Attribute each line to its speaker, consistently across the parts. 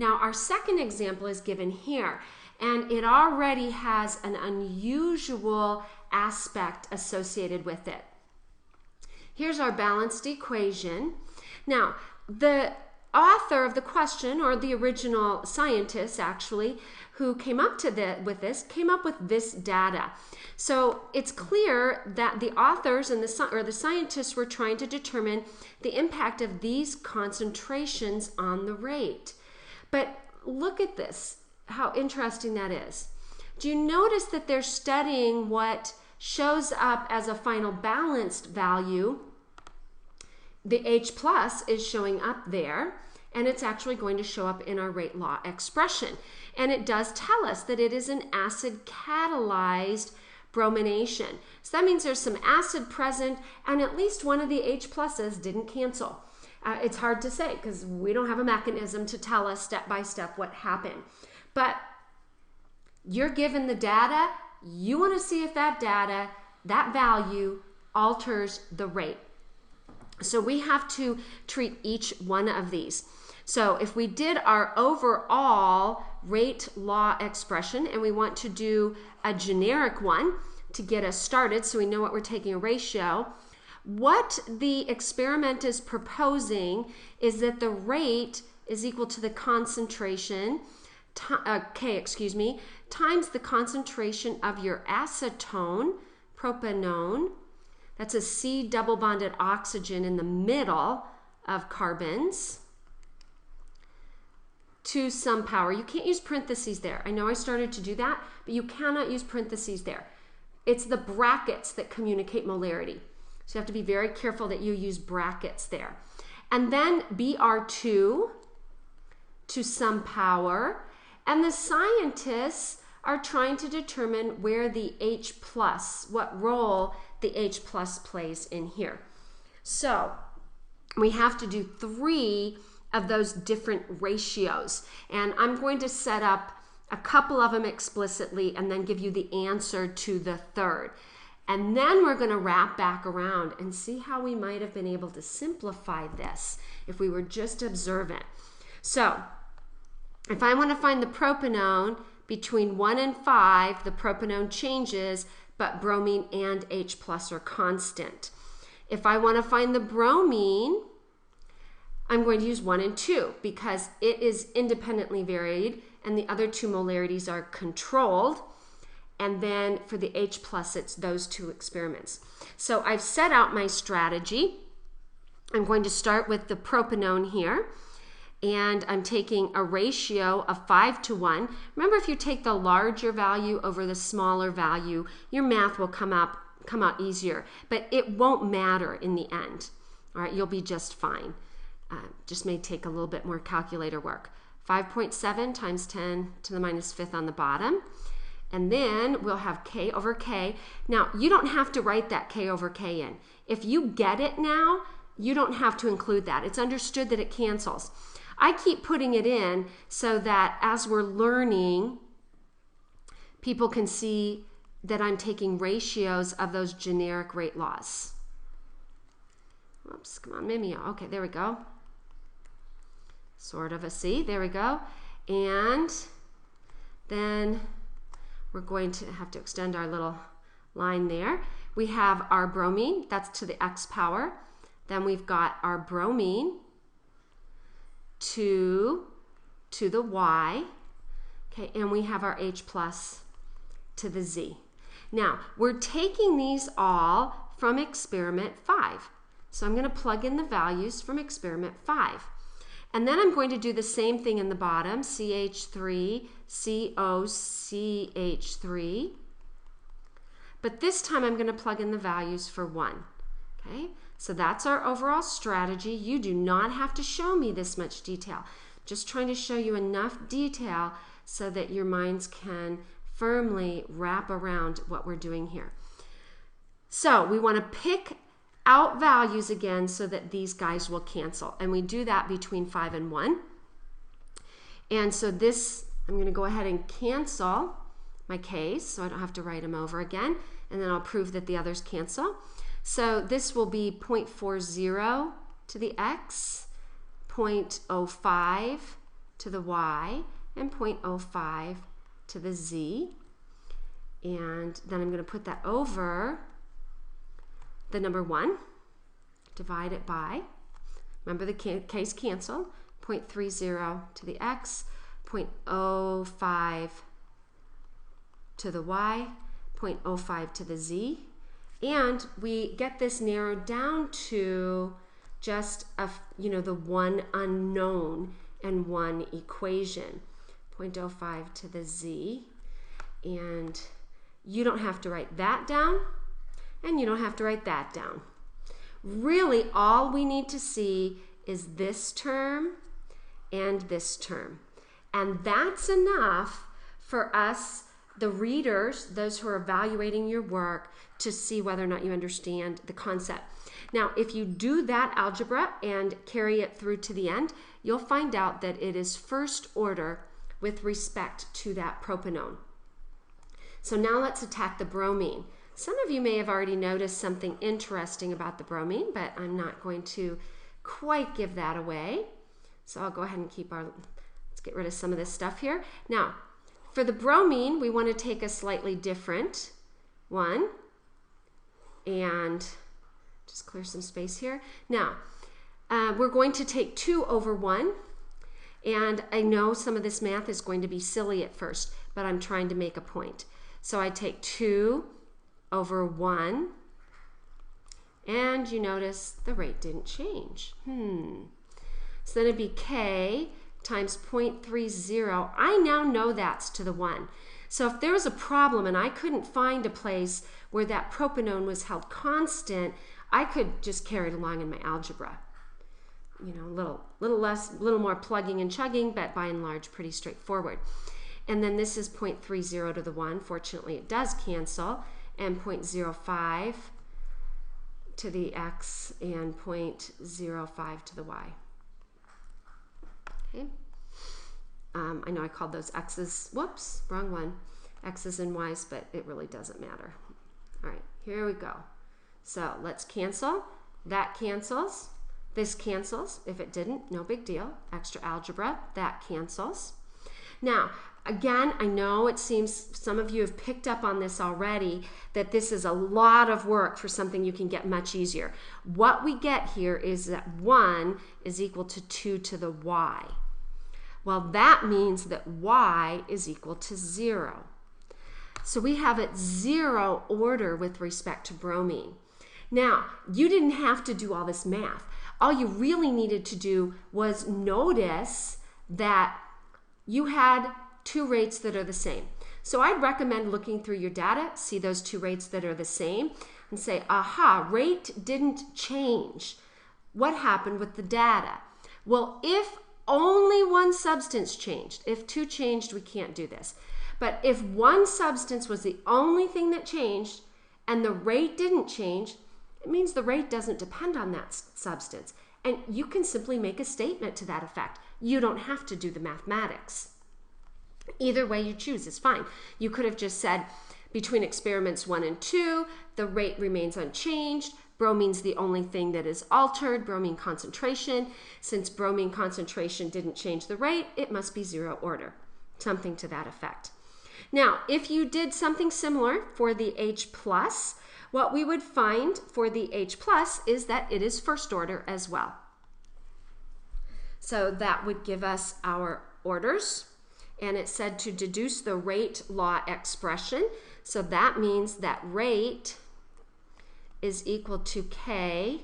Speaker 1: Now, our second example is given here, and it already has an unusual aspect associated with it. Here's our balanced equation. Now, the author of the question, or the original scientist actually, who came up with this, came up with this data. So it's clear that the authors and the scientists were trying to determine the impact of these concentrations on the rate. But look at this, how interesting that is. Do you notice that they're studying what shows up as a final balanced value? The H plus is showing up there, and it's actually going to show up in our rate law expression. And it does tell us that it is an acid catalyzed bromination. So that means there's some acid present, and at least one of the H pluses didn't cancel. It's hard to say because we don't have a mechanism to tell us step by step what happened. But you're given the data, you want to see if that data, that value, alters the rate. So we have to treat each one of these. So if we did our overall rate law expression, and we want to do a generic one to get us started so we know what we're taking a ratio, what the experiment is proposing is that the rate is equal to the concentration, times the concentration of your acetone, propanone. That's a C double bonded oxygen in the middle of carbons, to some power. You can't use parentheses there. I know I started to do that, but you cannot use parentheses there. It's the brackets that communicate molarity. So you have to be very careful that you use brackets there. And then Br2 to some power. And the scientists are trying to determine where the H plus, what role the H plus plays in here. So we have to do 3 of those different ratios. And I'm going to set up a couple of them explicitly and then give you the answer to the third. And then we're going to wrap back around and see how we might have been able to simplify this if we were just observant. So if I want to find the propanone, between 1 and 5, the propanone changes, but bromine and H plus are constant. If I want to find the bromine, I'm going to use 1 and 2 because it is independently varied and the other 2 molarities are controlled. And then for the H plus, it's those 2 experiments. So I've set out my strategy. I'm going to start with the propanone here. And I'm taking a ratio of 5 to 1. Remember, if you take the larger value over the smaller value, your math will come out easier. But it won't matter in the end. All right, you'll be just fine. Just may take a little bit more calculator work. 5.7 times 10 to the minus 5th on the bottom. And then we'll have K over K. Now, you don't have to write that K over K in. If you get it now, you don't have to include that. It's understood that it cancels. I keep putting it in so that as we're learning, people can see that I'm taking ratios of those generic rate laws. Oops, come on, Mimeo. Okay, there we go. Sort of a C, there we go. And then we're going to have to extend our little line there. We have our bromine, that's to the X power. Then we've got our bromine to the Y, okay, and we have our H plus to the Z. Now, we're taking these all from experiment 5. So I'm going to plug in the values from experiment 5. And then I'm going to do the same thing in the bottom, CH3, CO, CH3. But this time I'm going to plug in the values for 1. Okay, so that's our overall strategy. You do not have to show me this much detail. Just trying to show you enough detail so that your minds can firmly wrap around what we're doing here. So we want to pick out values again so that these guys will cancel. And we do that between 5 and 1. And so this, I'm going to go ahead and cancel my K's so I don't have to write them over again. And then I'll prove that the others cancel. So this will be 0.40 to the X, 0.05 to the y, and 0.05 to the z. And then I'm going to put that over the number 1, divide it by, remember the case cancel, 0.30 to the x, 0.05 to the y, 0.05 to the z. And we get this narrowed down to just the one unknown and one equation, 0.05 to the z. And you don't have to write that down, and you don't have to write that down. Really, all we need to see is this term and this term. And that's enough for us, the readers, those who are evaluating your work, to see whether or not you understand the concept. Now, if you do that algebra and carry it through to the end, you'll find out that it is first order with respect to that propanone. So now let's attack the bromine. Some of you may have already noticed something interesting about the bromine, but I'm not going to quite give that away. So I'll go ahead and let's get rid of some of this stuff here. Now, for the bromine, we want to take a slightly different one and just clear some space here. Now, we're going to take 2 over 1, and I know some of this math is going to be silly at first, but I'm trying to make a point. So I take 2 over 1, and you notice the rate didn't change. So then it'd be K times 0.30. I now know that's to the 1. So if there was a problem and I couldn't find a place where that propanone was held constant, I could just carry it along in my algebra. A little more plugging and chugging, but by and large pretty straightforward. And then this is 0.30 to the 1. Fortunately, it does cancel. And 0.05 to the x and 0.05 to the y. Okay. I know I called those x's, whoops, wrong one, x's and y's, but it really doesn't matter. All right, here we go. So let's cancel. That cancels. This cancels. If it didn't, no big deal. Extra algebra, that cancels. Now, again, I know it seems some of you have picked up on this already, that this is a lot of work for something you can get much easier. What we get here is that 1 is equal to 2 to the y. Well, that means that y is equal to 0. So we have it 0 order with respect to bromine. Now, you didn't have to do all this math. All you really needed to do was notice that you had 2 rates that are the same. So I'd recommend looking through your data, see those 2 rates that are the same, and say, aha, rate didn't change. What happened with the data? Well, if only one substance changed, if 2 changed, we can't do this. But if one substance was the only thing that changed and the rate didn't change, it means the rate doesn't depend on that substance. And you can simply make a statement to that effect. You don't have to do the mathematics. Either way you choose is fine. You could have just said, between experiments 1 and 2, the rate remains unchanged. Bromine's the only thing that is altered, bromine concentration. Since bromine concentration didn't change the rate, it must be 0 order. Something to that effect. Now, if you did something similar for the H+, what we would find for the H+ is that it is first order as well. So that would give us our orders. And it said to deduce the rate law expression. So that means that rate is equal to K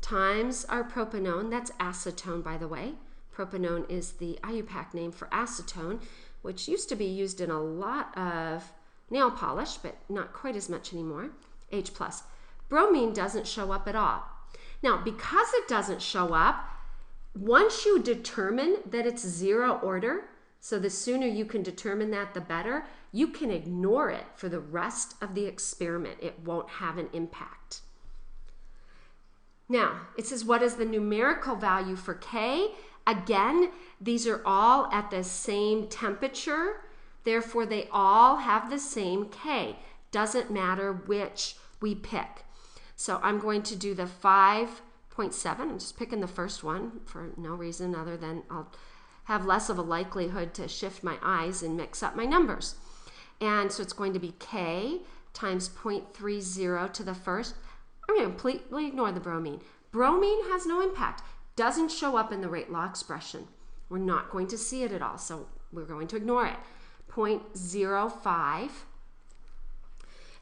Speaker 1: times our propanone. That's acetone, by the way. Propanone is the IUPAC name for acetone, which used to be used in a lot of nail polish, but not quite as much anymore. H+. Bromine doesn't show up at all. Now, because it doesn't show up, once you determine that it's 0 order, so the sooner you can determine that, the better, you can ignore it for the rest of the experiment. It won't have an impact. Now, it says, what is the numerical value for K? Again, these are all at the same temperature. Therefore, they all have the same K. Doesn't matter which we pick. So I'm going to do the 5.7. I'm just picking the first one for no reason other than I'll have less of a likelihood to shift my eyes and mix up my numbers. And so it's going to be K times 0.30 to the first. I'm going to completely ignore the bromine. Bromine has no impact, doesn't show up in the rate law expression. We're not going to see it at all, so we're going to ignore it. 0.05.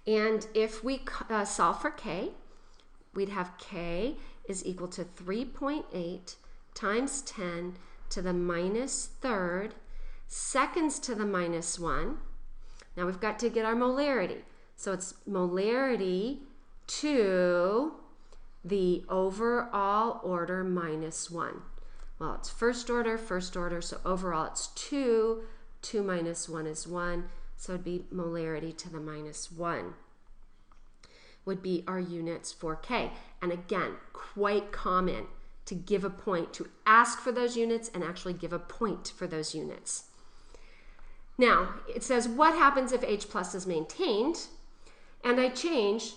Speaker 1: And if we solve for K, we'd have K is equal to 3.8 times 10 to the minus third seconds to the minus 1. Now we've got to get our molarity. So it's molarity to the overall order minus 1. Well, it's first order, so overall it's 2. 2 minus 1 is 1, so it'd be molarity to the minus 1 would be our units for K. And again, quite common to give a point, to ask for those units and actually give a point for those units. Now, it says what happens if H plus is maintained and I change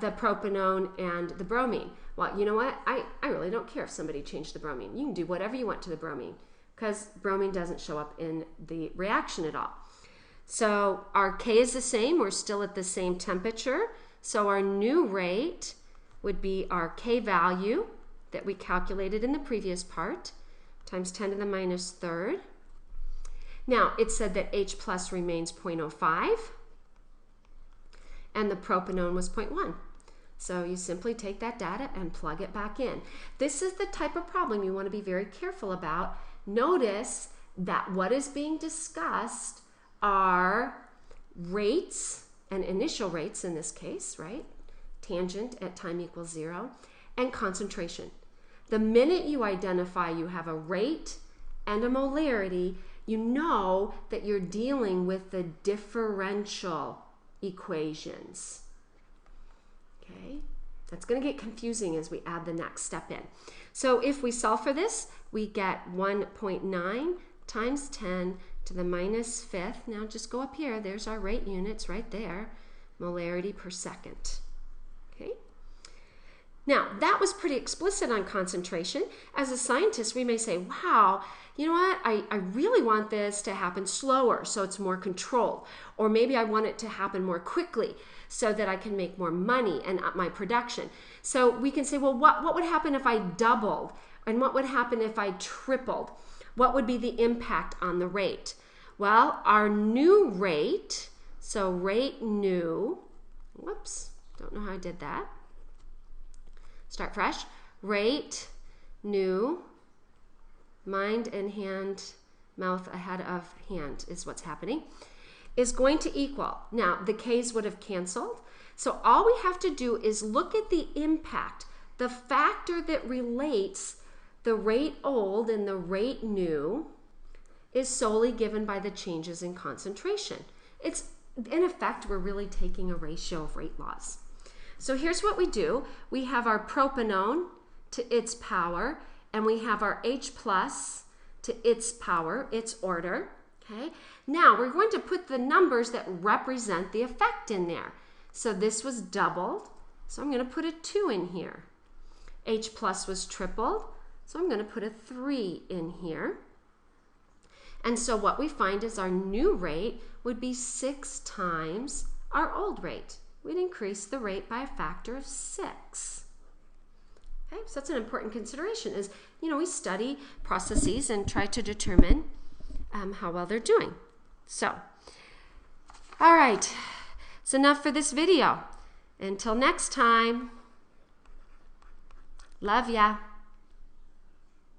Speaker 1: the propanone and the bromine. Well, you know what? I really don't care if somebody changed the bromine. You can do whatever you want to the bromine because bromine doesn't show up in the reaction at all. So our K is the same. We're still at the same temperature. So our new rate would be our K value that we calculated in the previous part times 10 to the minus third. Now, it said that H plus remains 0.05 and the propanone was 0.1. So you simply take that data and plug it back in. This is the type of problem you want to be very careful about. Notice that what is being discussed are rates and initial rates in this case, right? Tangent at time equals 0 and concentration. The minute you identify you have a rate and a molarity, you know that you're dealing with the differential equations. Okay, that's going to get confusing as we add the next step in. So if we solve for this, we get 1.9 times 10 to the minus fifth. Now just go up here. There's our rate units right there. Molarity per second. Okay. Now, that was pretty explicit on concentration. As a scientist, we may say, wow, you know what? I really want this to happen slower so it's more controlled. Or maybe I want it to happen more quickly so that I can make more money and up my production. So we can say, well, what would happen if I doubled? And what would happen if I tripled? What would be the impact on the rate? Well, our new rate, so rate new, whoops, don't know how I did that. Start fresh. Rate new, mind and hand, mouth ahead of hand is what's happening, is going to equal. Now, the K's would have canceled. So all we have to do is look at the impact, the factor that relates the rate old and the rate new is solely given by the changes in concentration. It's, in effect, we're really taking a ratio of rate laws. So here's what we do. We have our propanone to its power, and we have our H plus to its power, its order. Okay. Now we're going to put the numbers that represent the effect in there. So this was doubled, so I'm going to put a 2 in here. H plus was tripled, so I'm going to put a 3 in here. And so what we find is our new rate would be 6 times our old rate. We'd increase the rate by a factor of 6. Okay, so that's an important consideration is, you know, we study processes and try to determine how well they're doing. So, all right, it's enough for this video. Until next time, love ya.